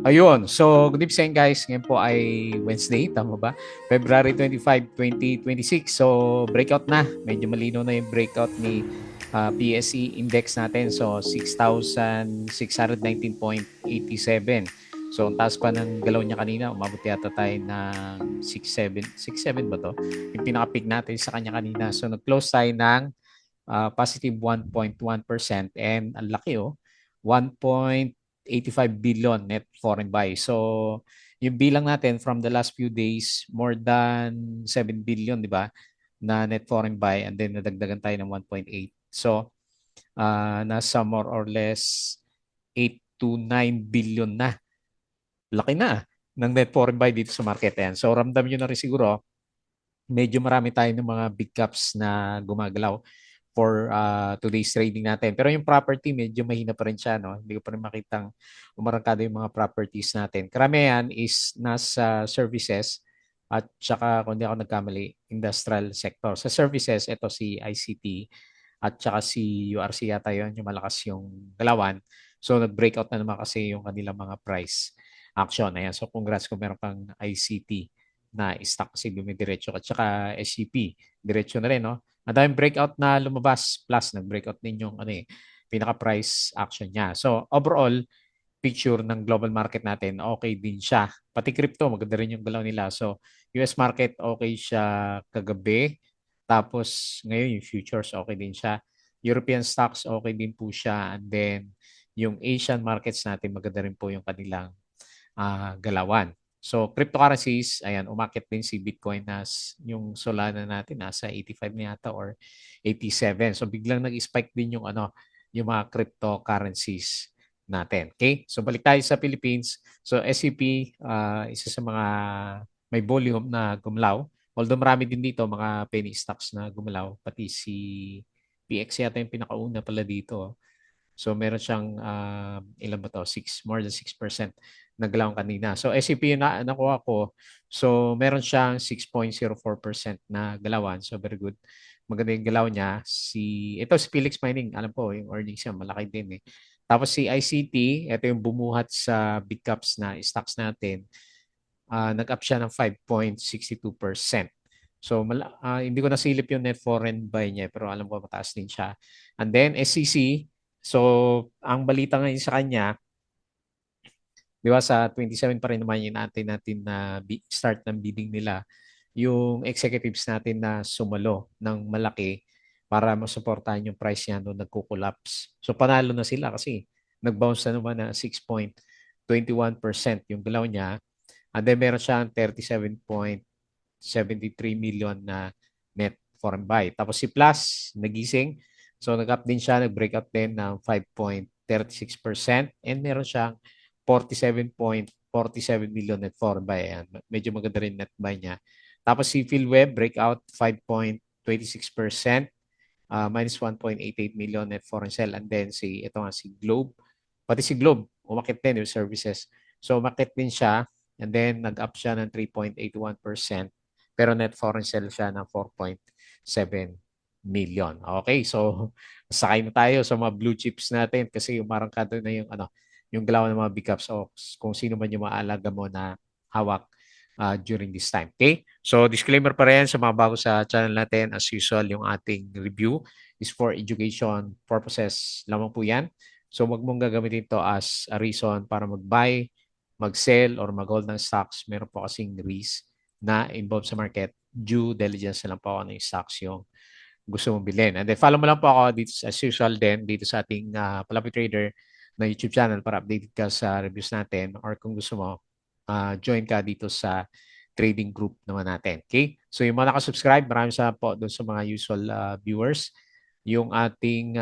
Ayun. So, good evening guys. Ngayon po ay Wednesday, tama ba? February 25, 2026. So, breakout na. Medyo malino na yung breakout ni PSE index natin. So, 6,619.87. So, ang taas pa ng galaw niya kanina. Umabot yata tayo ng 6.7. 6.7 ba to? Yung pinaka-peak natin sa kanya kanina. So, nag-close tayo ng positive 1.1% and ang laki 1.85 billion net foreign buy. So, yung bilang natin from the last few days, more than 7 billion, di ba, na net foreign buy and then nadagdagan tayo ng 1.8. So, nasa more or less 8 to 9 billion na. Laki na ng net foreign buy dito sa market. Yan. So, ramdam nyo na rin siguro, medyo marami tayo ng mga big caps na gumagalaw for today's trading natin. Pero yung property, medyo mahina pa rin siya. No? Hindi ko pa rin makitang umarangkada yung mga properties natin. Karamihan is nasa services at saka, kung di ako nagkamali, industrial sector. Sa services, ito si ICT at saka si URC yata yun, yung malakas yung galawan. So, nag-breakout na naman kasi yung kanilang mga price action. Ayan. So, congrats kung meron kang ICT na stock kasi dumidiretso at saka SCP. Diretso na rin, no? Ang daming breakout na lumabas plus nag-breakout din yung pinaka-price action niya. So, overall, picture ng global market natin, okay din siya. Pati crypto, maganda rin yung galaw nila. So, US market, okay siya kagabi. Tapos, ngayon yung futures, okay din siya. European stocks, okay din po siya. And then, yung Asian markets natin, maganda rin po yung kanilang galawan. So, cryptocurrencies, ayan, umakit din si Bitcoin yung Solana natin nasa 85 na yata or 87. So, biglang nag-spike din yung mga cryptocurrencies natin. Okay? So, balik tayo sa Philippines. So, SCP, isa sa mga may volume na gumalaw. Although marami din dito mga penny stocks na gumalaw, pati si PX yata yung pinakauna pala dito. So meron siyang ilan ba to? More than 6% na galaw kanina. So SCP yung nakuha ko. So meron siyang 6.04% na galawan. So very good. Maganda yung galaw niya. Ito si Felix Mining. Alam po, yung earnings niya malaki din eh. Tapos si ICT, ito yung bumuhat sa big caps na stocks natin. Nag-up siya ng 5.62%. So, hindi ko nasilip yung net foreign buy niya, pero alam ko mataas din siya. And then, SCC, so, ang balita ngayon sa kanya, di ba sa 27 pa rin naman yung natin na start ng bidding nila, yung executives natin na sumalo ng malaki para masuportahan yung price niya nung nagko-collapse. So, panalo na sila kasi nag-bounce na naman na 6.21% yung galaw niya. And then meron siyang 37.73 million na net foreign buy. Tapos si Plus, nagising. So nag-up din siya, nag-breakout din ng 5.36% and meron siyang 47.47 million net foreign buy. Ayan. Medyo maganda rin net buy niya. Tapos si PhilWeb, breakout 5.26%, minus 1.88 million net foreign sell. And then ito nga si Globe. Pati si Globe, umakit din yung services. So umakit din siya and then nag-up siya ng 3.81%. Pero net foreign sell siya ng 4.7 million. Okay, so sakay na tayo sa mga blue chips natin kasi umarangkado na yung galaw ng mga big caps o kung sino man yung maalaga mo na hawak during this time. Okay? So disclaimer pa rin sa mga bago sa channel natin, as usual, yung ating review is for education purposes lamang po yan. So wag mong gagamitin to as a reason para mag-buy, mag-sell, or mag-hold ng stocks. Meron po kasing risk na involved sa market. Due diligence na lang po ako ng stocks yung gusto mong bilhin. And then follow mo lang po ako dito as usual din dito sa ating Palapit Trader na YouTube channel para updated ka sa reviews natin or kung gusto mo, join ka dito sa trading group naman natin. Okay? So yung mga nakasubscribe, maraming salamat po doon sa mga usual viewers. Yung ating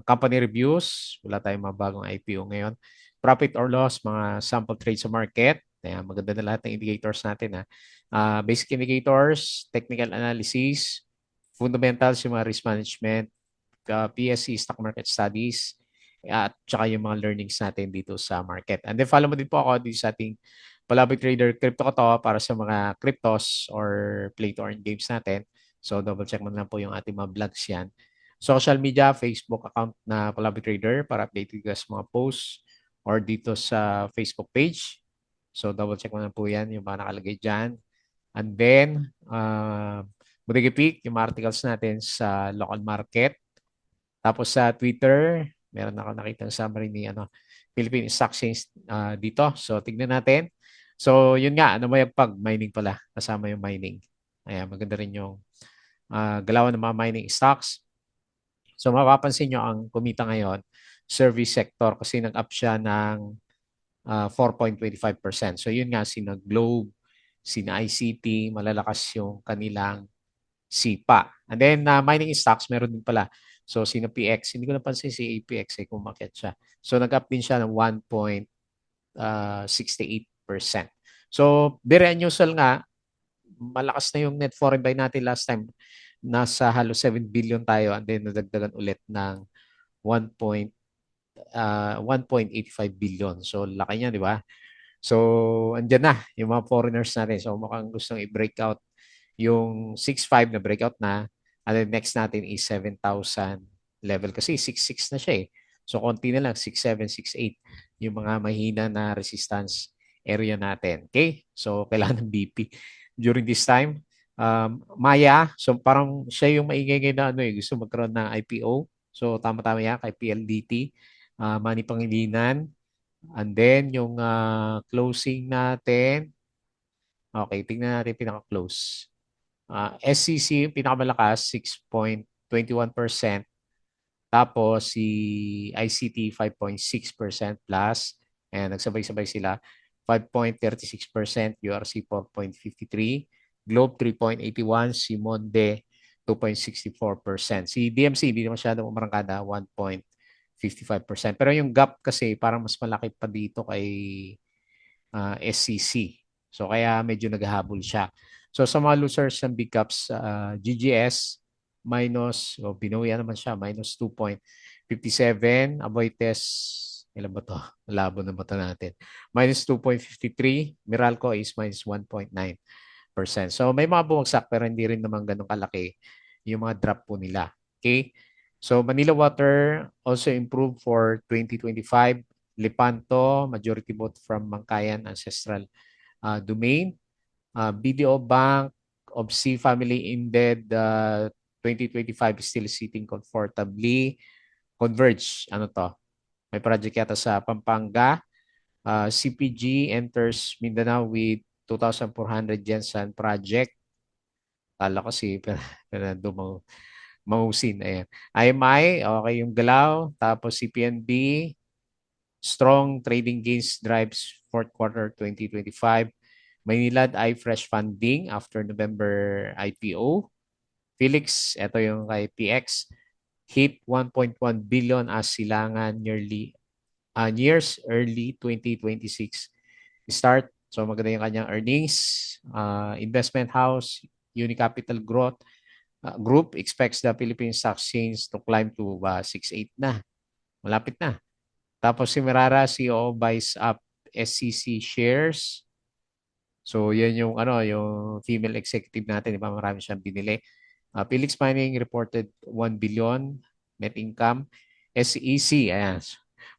company reviews, wala tayong mga bagong IPO ngayon. Profit or loss, mga sample trades sa market. Ayan, maganda na lahat ng indicators natin. Basic indicators, technical analysis, fundamentals, yung mga risk management, PSC, stock market studies, at saka yung mga learnings natin dito sa market. And then follow mo din po ako dito sa ating Palabig Trader Crypto ko to para sa mga cryptos or play to earn games natin. So double check mo na lang po yung ating mga vlogs yan. Social media, Facebook account na Palabig Trader para update ka sa mga posts or dito sa Facebook page. So double check mo na po yan, yung mga nakalagay dyan. And then, Budigipik, yung articles natin sa local market. Tapos sa Twitter, meron ako nakita ng summary ni Philippine Stock Exchange dito. So tignan natin. So yun nga, ano may pag mining pala, kasama yung mining. Ayan, maganda rin yung galawan ng mga mining stocks. So mapapansin nyo ang kumita ngayon, service sector kasi nag-up siya ng 4.25%. So yun nga, sina Globe, sina ICT, malalakas yung kanilang sipa. And then mining stocks, meron din pala. So sina PX, hindi ko napansin si APX kung umakyat siya. So nag-up din siya ng 1.68%. So very unusual nga, malakas na yung net foreign buy natin last time. Nasa halos 7 billion tayo and then nadagdagan ulit ng 1.85 billion. So laki niya, di ba? So andyan na yung mga foreigners natin. So mukhang gustong i-break out yung 6.5 na breakout na. And then next natin is 7,000 level kasi 6.6 na siya eh. So konti na lang, 6.7, 6.8 yung mga mahina na resistance area natin. Okay? So kailangan ng BP during this time. Maya, so parang siya yung maingay na gusto magkaroon ng IPO. So tama-tama yan kay PLDT, Manny Pangilinan. And then yung closing natin, okay, tingnan natin pinaka-close. SCC, yung pinakamalakas, 6.21%. Tapos si ICT, 5.6% plus. Ayan, nagsabay-sabay sila. 5.36%, URC 4.53%, Globe 3.81%, si Monde 2.64%. Si DMC, hindi na masyadong umarangkada, 1.55%. Pero yung gap kasi parang mas malaki pa dito kay SCC. So kaya medyo naghahabol siya. So sa mga losers ng big caps, GGS minus, binawian naman siya, minus 2.57. Aboitiz, ilan ba to? Labo na mata natin. Minus 2.53. Meralco is minus 1.9%. So may mga bumagsak pero hindi rin naman ganun kalaki yung mga drop po nila. Okay? So Manila Water also improved for 2025. Lipanto, majority vote from Mangkayan Ancestral Domain. BDO Bank of C Family Indebted 2025 is still sitting comfortably. Converge, ano to? May project yata sa Pampanga. CPG enters Mindanao with 2,400 Jensen project. Kala ko si Fernando Mausin. Ayan. IMI, okay yung galaw. Tapos CPNB, strong trading gains drives fourth quarter 2025. Maynilad ay fresh funding after November IPO. Felix, ito yung kay PX, hit 1.1 billion as silangan years early 2026 start. So maganda yung kanyang earnings. Investment house, Unicapital Growth Group expects the Philippine Stock Exchange to climb to 6.8 na. Malapit na. Tapos si Merara, CEO buys up SCC shares. So yan yung yung female executive natin, di ba? Marami siyang binili. Phillips Mining reported 1 billion net income. SEC, ayan.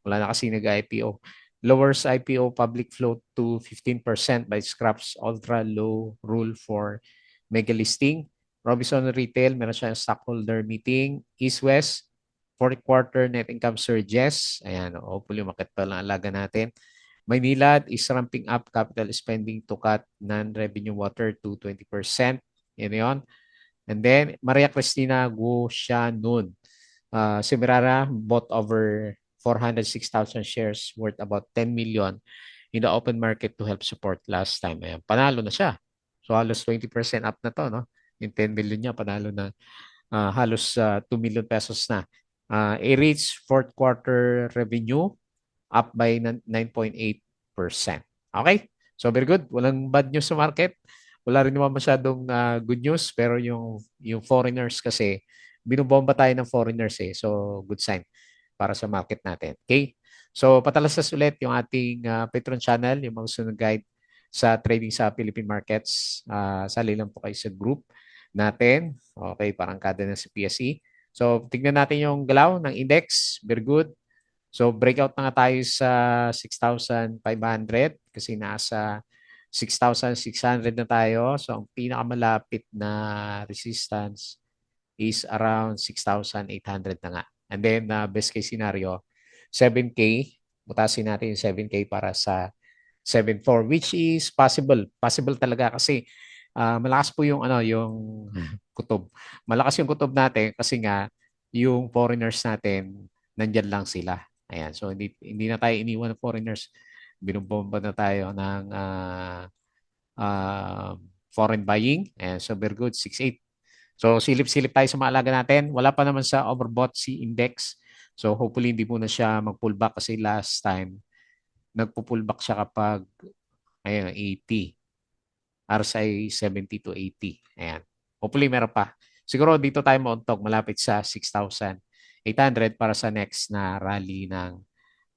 Wala na kasi nag-IPO. Lowers IPO public float to 15% by scraps ultra low rule for mega listing. Robinson Retail, meron siyang stockholder meeting. East West, fourth quarter net income surges. Ayan, hopefully umakit pa lang alaga natin. Maynilad is ramping up capital spending to cut non-revenue water to 20%. Yan yun. And then, Maria Cristina Gushanon. Semirara bought over 406,000 shares worth about 10 million in the open market to help support last time. Ayan, panalo na siya. So halos 20% up na to, no? Yung 10 million niya, panalo na halos 2 million pesos na. A-Rates fourth quarter revenue up by 9.8%. Okay? So very good. Walang bad news sa market. Wala rin naman masyadong good news pero yung foreigners kasi binubomba tayo ng foreigners eh. So good sign para sa market natin. Okay? So patalastas ulit yung ating Patreon channel, yung mga sunod guide sa trading sa Philippine markets. Sali lang po kayo sa group natin. Okay, parang kada na sa PSE. So tignan natin yung galaw ng index. Very good. So breakout na nga tayo sa 6,500 kasi nasa 6,600 na tayo. So ang pinakamalapit na resistance is around 6,800 na nga. And then best case scenario, 7K. Butasin natin yung 7K para sa 7.4 which is possible. Possible talaga kasi malakas po yung yung kutob. Malakas yung kutob natin kasi nga yung foreigners natin nandiyan lang sila. Ayan. So hindi na tayo iniwan ng foreigners. Binubomba na tayo ng uh, foreign buying. Ayan. So very good. 6.8. So silip-silip tayo sa mga alaga natin. Wala pa naman sa overbought si index. So hopefully hindi muna siya mag-pullback kasi last time nagpo-pullback siya kapag ayun, 80. RSI 70 to 80. Ayan. Hopefully meron pa. Siguro dito tayo mauntog malapit sa 6,800 para sa next na rally ng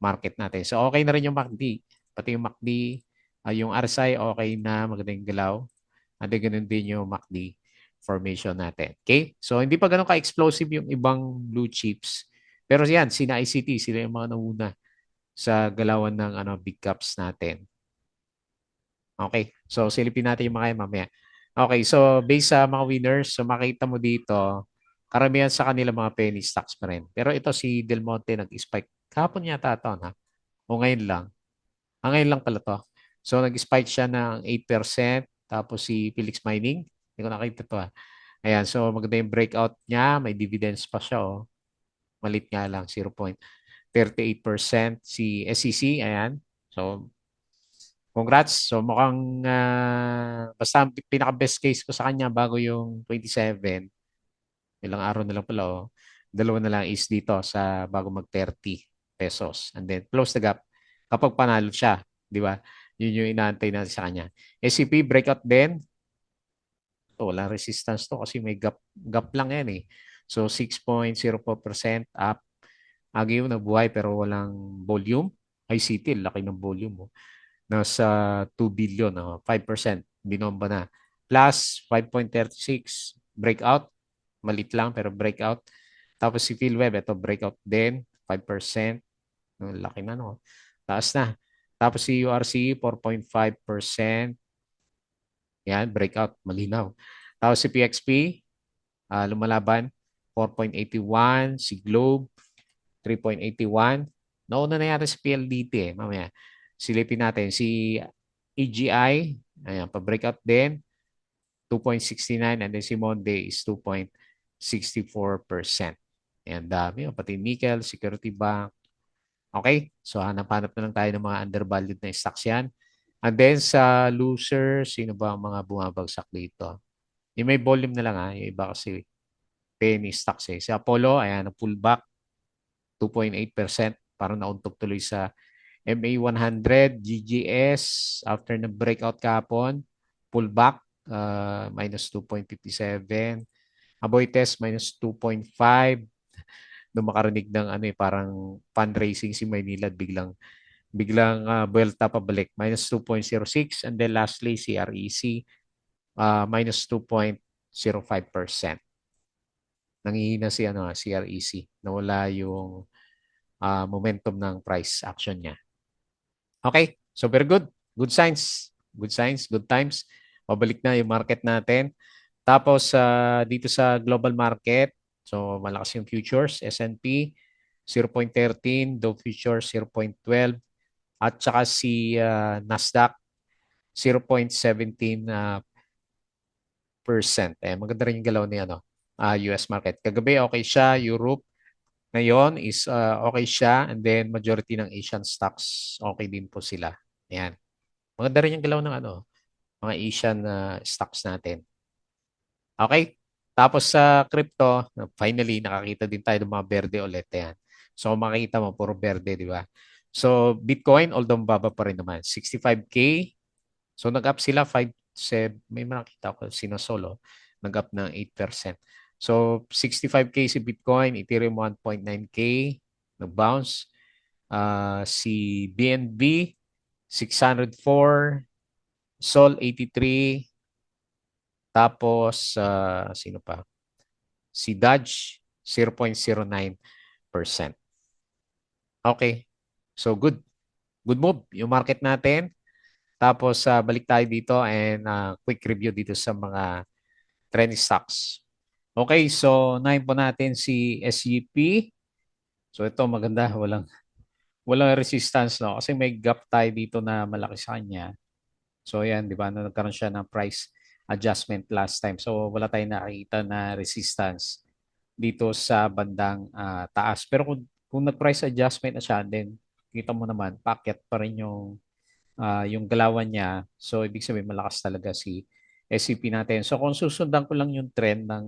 market natin. So okay na rin yung MACD. Pati yung MACD, yung RSI okay na, magandang galaw. At ganun din yung MACD formation natin. Okay? So hindi pa ganun ka-explosive yung ibang blue chips. Pero yan, sina ICT, sila yung mga nauna sa galawan ng big caps natin. Okay. So, silipin natin yung mga yan mamaya. Okay. So, based sa mga winners, so makita mo dito, karamihan sa kanila mga penny stocks pa rin. Pero ito si Del Monte nag-spike. Kahapon yata ito, ha? O ngayon lang. Ngayon lang pala to. So, nag-spike siya ng 8%. Tapos si Felix Mining, hindi ko nakita to, ha? Ayan. So, maganda yung breakout niya. May dividends pa siya, oh. Malit nga lang, 0.38%. Si SEC, ayan. So, congrats. So mukhang basta ang pinaka-best case ko sa kanya bago yung 27, ilang araw na lang pala oh. Dalawa na lang is dito sa bago mag 30 pesos. And then close the gap kapag panalo siya, di ba? Yun yung inaantay natin sa kanya. SCP breakout din. So, wala resistance to kasi may gap lang yan eh. So 6.04% up. Agi yung nabuhay pero walang volume. ICT, laki ng volume. Oh. Nasa 2 billion, 5%, binomba na. Plus 5.36, breakout, malit lang pero breakout. Tapos si PhilWeb, ito breakout din, 5%, laki na no. Taas na. Tapos si URC, 4.5%, yan, breakout, malinaw. Tapos si PXP, lumalaban, 4.81, si Globe, 3.81. Nauna na yata si PLDT mamaya. Silipin natin. Si EGI, ayan, pa-breakout din, 2.69 and then si Monday is 2.64%. Ayan, dami. Pati nickel, Security Bank. Okay? So, hanap-hanap na lang tayo ng mga undervalued na stocks yan. And then sa loser, sino ba ang mga bumabagsak dito? Yung may volume na lang ha. Yung iba kasi penny stocks eh. Si Apollo, ayan, pullback 2.8%. Parang nauntog tuloy sa MA100, GGS, after ng breakout kahapon, pullback, minus 2.57. Aboitiz, minus 2.5. Nung makarinig ng parang fundraising si Maynila, biglang buwelta pabalik, minus 2.06. And then lastly, si REC, minus 2.05%. Nangihina si REC. Nawala yung momentum ng price action niya. Okay, so very good. Good signs. Good signs, good times. Pabalik na yung market natin. Tapos dito sa global market, so malakas yung futures, S&P 0.13, Dow Futures 0.12, at saka si Nasdaq 0.17%. Maganda rin yung galaw ni US market. Kagabi okay siya, Europe ngayon is okay siya, and then majority ng Asian stocks okay din po sila. Ayan. Maganda rin yung galaw ng mga Asian stocks natin. Okay? Tapos sa crypto, finally nakakita din tayo ng mga berde ulit. Ayan. So makikita mo, puro berde, di ba? So Bitcoin, although baba pa rin naman, 65K. So nag-up sila 5, 7, may makita ko sinasolo, nag-up ng 8%. So 65K si Bitcoin, Ethereum 1.9K, nag-bounce. Si BNB 604, Sol 83, tapos sino pa? Si Dodge 0.09%. Okay. So good. Good move yung market natin. Tapos balik tayo dito and quick review dito sa mga trending stocks. Okay, so nahin po natin si SUP. So ito maganda, walang resistance no kasi may gap tayo dito na malaki sa kanya. So yan, di ba? No, nagkaroon siya ng price adjustment last time. So wala tayong nakikita na resistance dito sa bandang taas. Pero kung nag-price adjustment na siya, then kita mo naman, packet pa rin yung galawan niya. So ibig sabihin malakas talaga si SCP natin. So kung susundan ko lang yung trend ng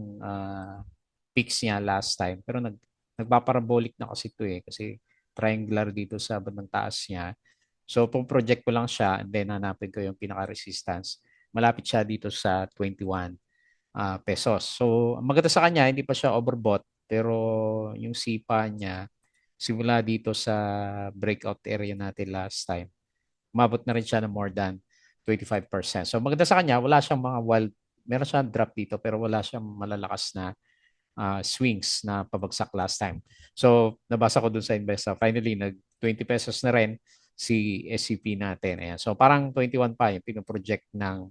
peaks niya last time, pero nagpaparabolic na kasi ito eh, kasi triangular dito sa bandang taas niya. So, kung project ko lang siya, and then hanapin ko yung pinaka-resistance, malapit siya dito sa 21 pesos. So, ang maganda sa kanya, hindi pa siya overbought, pero yung sipa niya, simula dito sa breakout area natin last time, umabot na rin siya ng more than 25%. So, maganda sa kanya, wala siyang mga wild, meron siyang drop dito, pero wala siyang malalakas na swings na pabagsak last time. So, nabasa ko dun sa investor. Finally, nag 20 pesos na rin si SCP natin. Ayan. So, parang 21 pa yung pinoproject ng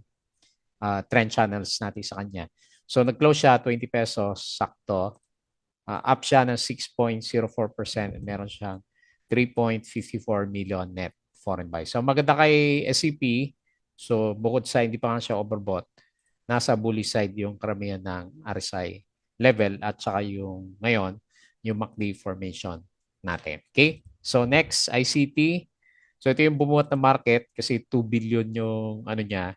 trend channels natin sa kanya. So, nag-close siya 20 pesos, sakto. Up siya ng 6.04% and meron siyang 3.54 million net foreign buy. So, maganda kay SCP. So, bukod sa hindi pa nga siya overbought, nasa bullish side yung karamihan ng RSI level at saka yung ngayon, yung MACD formation natin. Okay? So next, ICT. So ito yung bumuhat ng market kasi 2 billion yung ano niya,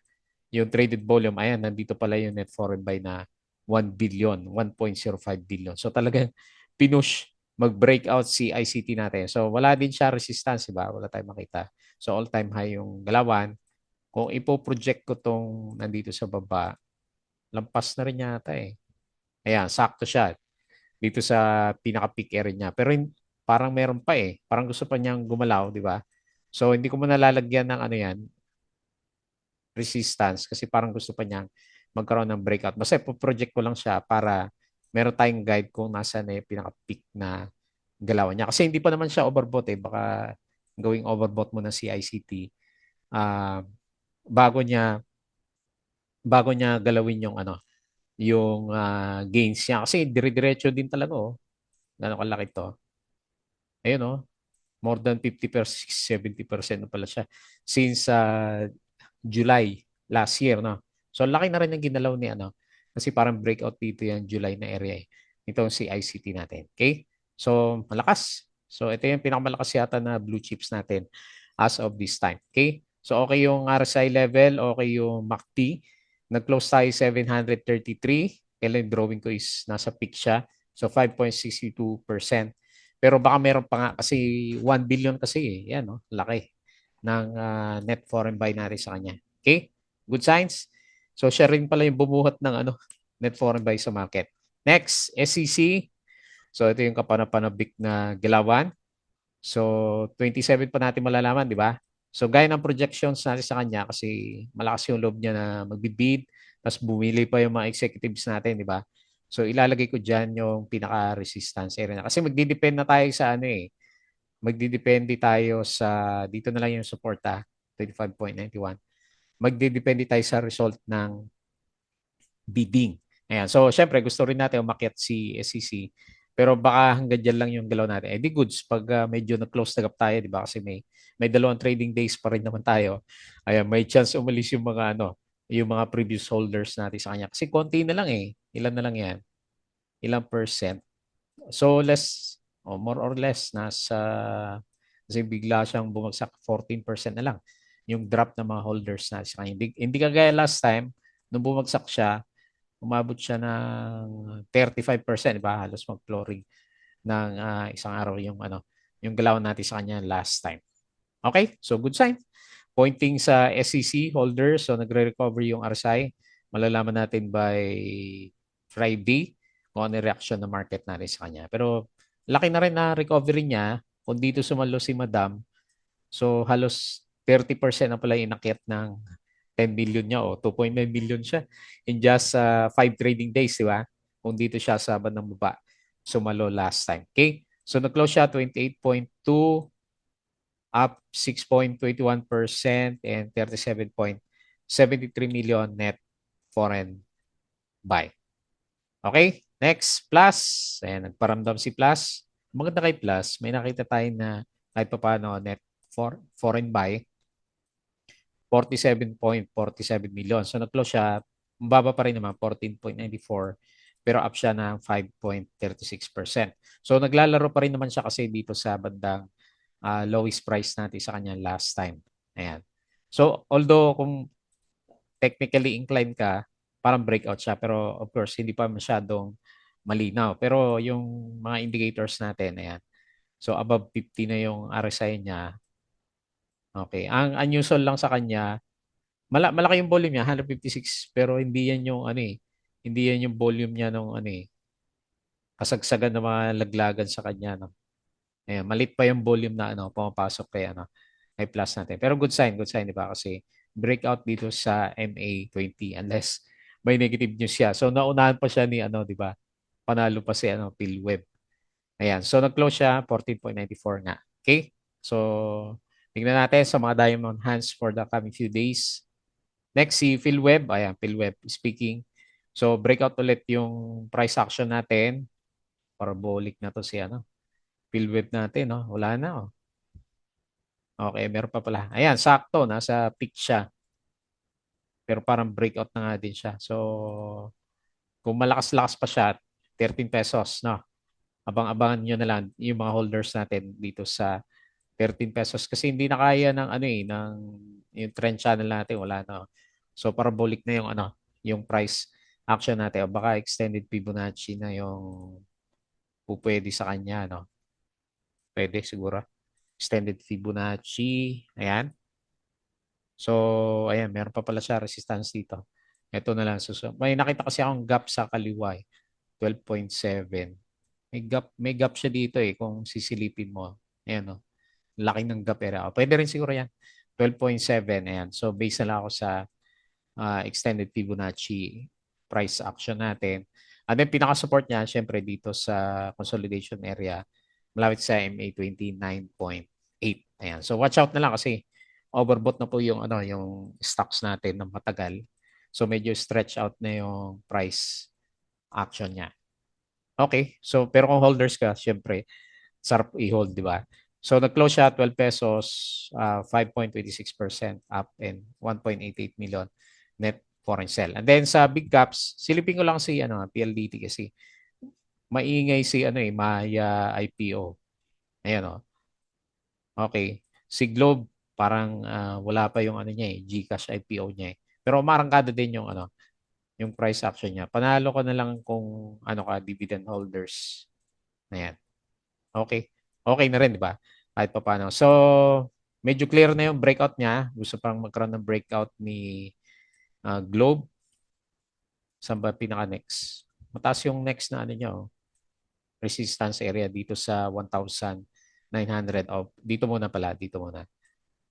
yung traded volume. Ayan, nandito pala yung net foreign buy na 1 billion, 1.05 billion. So talagang pinush mag-breakout si ICT natin. So wala din siya resistance, diba? Wala tayong makita. So all-time high yung galawan. Kung ipo-project ko tong nandito sa baba, lampas na rin yata eh. Ayan, sakto siya dito sa pinaka-peak area niya. Pero parang meron pa eh. Parang gusto pa niyang gumalaw, di ba? So, hindi ko muna lalagyan ng ano yan, resistance kasi parang gusto pa niyang magkaroon ng breakout. Basta project ko lang siya para meron tayong guide kung nasa na yung pinaka-peak na galawan niya. Kasi hindi pa naman siya overbought eh. Baka gawing overbought mo na si ICT bago niya galawin yung ano, yung gains niya. Kasi dire-diretso din talaga oh. Gano'ng kalaki to. Ayun oh, more than 50%, 70% na pala siya since July last year, no? So, laki na rin ang ginalaw ni ano, kasi parang breakout dito yung July na area eh. Ito si ICT natin. Okay? So, malakas. So, ito yung pinakamalakas yata na blue chips natin as of this time. Okay? So, okay yung RSI level, okay yung MACD. Nag-close tayo 733. Kailan yung drawing ko is nasa peak siya. So, 5.62%. Pero baka meron pa nga kasi 1 billion kasi eh. Yan, no? Laki ng net foreign buy natin sa kanya. Okay? Good signs. So, siya rin pala yung bumuhat ng ano, net foreign buy sa market. Next, SEC. So, ito yung kapanapanabik na galawan. So, 27 pa natin malalaman, di ba? So, gaya ng projections natin sa kanya kasi malakas yung loob niya na magbibid, tapos bumili pa yung mga executives natin, di ba? So, ilalagay ko dyan yung pinaka-resistance area na. Kasi magdidepend na tayo sa ano eh. Magdidepende tayo sa, dito na lang yung support 25.91. Magdidepende tayo sa result ng bidding. Ayan. So, syempre, gusto rin natin umakyat si SEC. Pero baka hanggang dyan lang yung galaw natin. Eh, di goods. Pag medyo na-close na gap tayo, di ba? Kasi may dalawang trading days pa rin naman tayo. Ayan, may chance umalis yung mga ano, yung mga previous holders natin sa kanya. Kasi konti na lang eh. Ilan na lang yan? Ilang percent? So, more or less, kasi bigla siyang bumagsak 14% na lang yung drop ng mga holders natin sa kanya. Hindi kagaya last time, nung bumagsak siya, umabot siya ng 35%, di ba? Halos mag-flooring ng isang araw yung galaw natin sa kanya last time. Okay? So, good sign. Pointing sa SEC holders, so nagre-recover yung RSI. Malalaman natin by Friday kung ano reaction ng market natin sa kanya. Pero laki na rin na recovery niya. Kung dito sumalo si Madam, so halos 30% na pala inakyat ng 10 million niya o 2.9 million siya in just 5 trading days, di ba? Kung dito siya sa bandang baba, sumalo last time. Okay? So nag-close siya 28.2, up 6.21% and 37.73 million net foreign buy. Okay, next, Plus. Ayan, nagparamdam si Plus. Maganda kay Plus, may nakita tayo na kahit pa paano net foreign buy, 47.47 million. So nag-close siya, mababa pa rin naman, 14.94, pero up siya ng 5.36%. So naglalaro pa rin naman siya kasi dito sa bandang lowest price natin sa kanya last time. Ayan. So although kung technically inclined ka, parang breakout siya. Pero of course, hindi pa masyadong malinaw. Pero yung mga indicators natin, ayan. So above 50 na yung RSI niya. Okay. Ang unusual lang sa kanya, malaki yung volume niya, 156, pero hindi yan yung ano eh. Hindi yan yung volume niya nung ano eh, kasagsagan ng mga laglagan sa kanya. No? Ayan, malit pa yung volume na ano, pumapasok kay ano, kay plus natin. Pero good sign, di ba? Kasi breakout dito sa MA20 unless may negative news siya. So naunahan pa siya ni ano, di ba? Panalo pa si ano, PhilWeb. Ayan. So nag-close siya 14.94 nga. Okay? So tingnan natin sa mga diamond hands for the coming few days. Next si PhilWeb. Ayan, PhilWeb speaking. So breakout ulit yung price action natin. Parabolic na to si ano, PhilWeb natin, no? Wala na, oh. Okay, meron pa pala. Ayan, sakto. Nasa peak siya. Pero parang breakout na nga din siya. So, kung malakas-lakas pa siya, 13 pesos, no? Abang-abangan nyo na lang yung mga holders natin dito sa 13 pesos. Kasi hindi na kaya ng ano eh, ng yung trend channel natin. Wala na. So, parabolic na yung ano, yung price action natin. O baka extended Fibonacci na yung pupwede sa kanya, no? Pwede siguro. Extended Fibonacci. Ayan. So, ayan, meron pa pala siya resistance dito. Ito na lang. So, may nakita kasi akong gap sa kaliwa, 12.7. May gap siya dito eh kung sisilipin mo. Ayan, oh. Laki ng gap area. Pwede rin siguro yan. 12.7. Ayan. So, based na lang ako sa extended Fibonacci price action natin. And then, pinaka-support niya, syempre, dito sa consolidation area, malapit sa MA29.8. Ayan. So, watch out na lang kasi overbought na po yung ano yung stocks natin ng matagal. So medyo stretch out na yung price action niya. Okay. So pero kung holders ka, syempre sarap i-hold, di ba? So nag-close siya 12 pesos, 5.26% up and 1.88 million net foreign sell. And then sa big caps, silipin ko lang si ano, PLDT kasi maingay si ano eh, Maya IPO. Ayan oh. Okay. Si Globe, parang wala pa yung ano niya eh, GCash IPO niya eh. Pero marangkada din yung ano, yung price action niya. Panalo ko na lang kung ano ka, dividend holders. Ayan. Okay. Okay na rin, di ba? Kahit pa paano. So, medyo clear na yung breakout niya. Gusto pang magkaroon ng breakout ni Globe. Saan ba pinaka-next? Mataas yung next na ano niya, oh. Resistance area dito sa 1,900. Oh, dito muna pala, dito muna.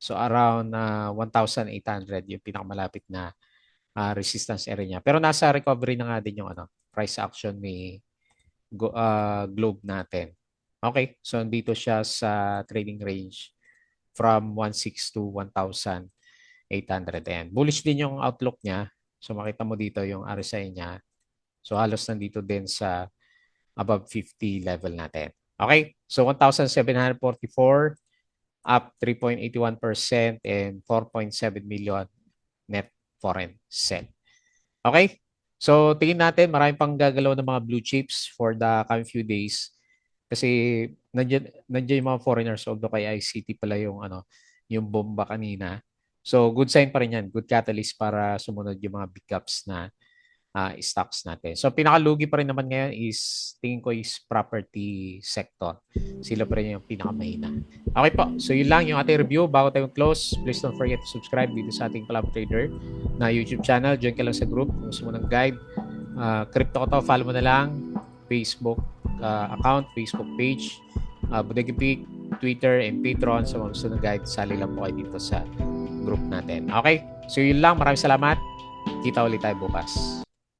So around 1,800 yung pinakamalapit na resistance area niya. Pero nasa recovery na nga din yung ano, price action ni Globe natin. Okay, so dito siya sa trading range from 1,600 to 1,800. And bullish din yung outlook niya. So makita mo dito yung RSI niya. So halos nandito din sa above 50 level natin. Okay, so 1,744 up 3.81% and 4.7 million net foreign sell. Okay? So, tingin natin, marami pang gagalaw ng mga blue chips for the coming few days. Kasi nandiyan yung mga foreigners, although kay ICT pala yung, ano, yung bomba kanina. So, good sign pa rin yan. Good catalyst para sumunod yung mga big caps na stocks natin. So pinakalugi pa rin naman ngayon is tingin ko is property sector. Sila pa rin yung pinakamahina. Okay po. So yun lang yung ating review. Bago tayo close, please don't forget to subscribe dito sa ating Club Trader na YouTube channel. Join ka lang sa group kung gusto mo ng guide. Crypto ko to, follow mo na lang. Facebook account, Facebook page, Bodega Peak, Twitter, and Patreon. Sa mga gusto ng guide, sali lang po kayo dito sa group natin. Okay? So yun lang. Maraming salamat. Kita ulit tayo bukas.